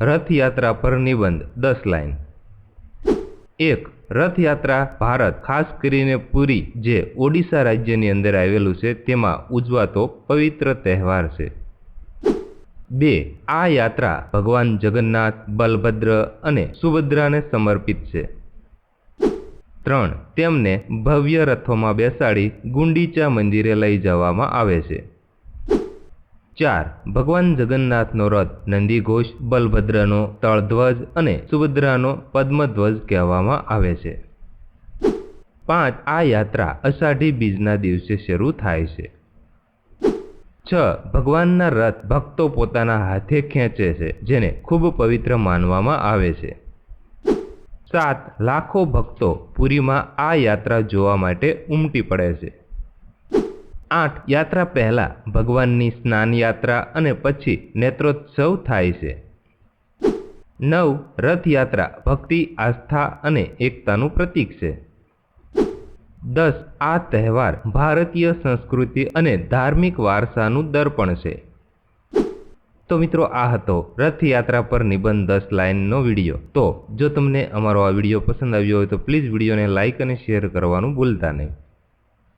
રથયાત્રા પર નિબંધ 10 લાઈન। 1. રથયાત્રા ભારત ખાસ કરીને પુરી જે ઓડિશા રાજ્યની અંદર આવેલું છે તેમાં ઉજવાતો પવિત્ર તહેવાર છે। 2. આ યાત્રા ભગવાન જગન્નાથ, બલભદ્ર અને સુભદ્રાને સમર્પિત છે। 3. તેમને ભવ્ય રથોમાં બેસાડી ગુંડીચા મંદિરે લઈ જવામાં આવે છે। 4. ભગવાન જગન્નાથનો રથ નંદીઘોષ, બલભદ્રનો તળધ્વજ અને સુભદ્રાનો પદ્મધ્વજ કહેવામાં આવે છે। 5. આ યાત્રા અષાઢી બીજના દિવસે શરૂ થાય છે। 6. ભગવાનના રથ ભક્તો પોતાના હાથે ખેંચે છે જેને ખૂબ પવિત્ર માનવામાં આવે છે। 7. લાખો ભક્તો પુરીમાં આ યાત્રા જોવા માટે ઉમટી પડે છે। 8. યાત્રા પહેલા ભગવાનની સ્નાન યાત્રા અને પછી નેત્રોત્સવ થાય છે। 9. રથયાત્રા ભક્તિ, આસ્થા અને એકતાનું પ્રતીક છે। 10. આ તહેવાર ભારતીય સંસ્કૃતિ અને ધાર્મિક વારસાનું દર્પણ છે। તો મિત્રો, આ હતો રથયાત્રા પર નિબંધ 10 લાઈનનો વિડીયો। તો જો તમને અમારો આ વિડીયો પસંદ આવ્યો હોય તો પ્લીઝ વિડીયોને લાઇક અને શેર કરવાનું ભૂલતા નહીં।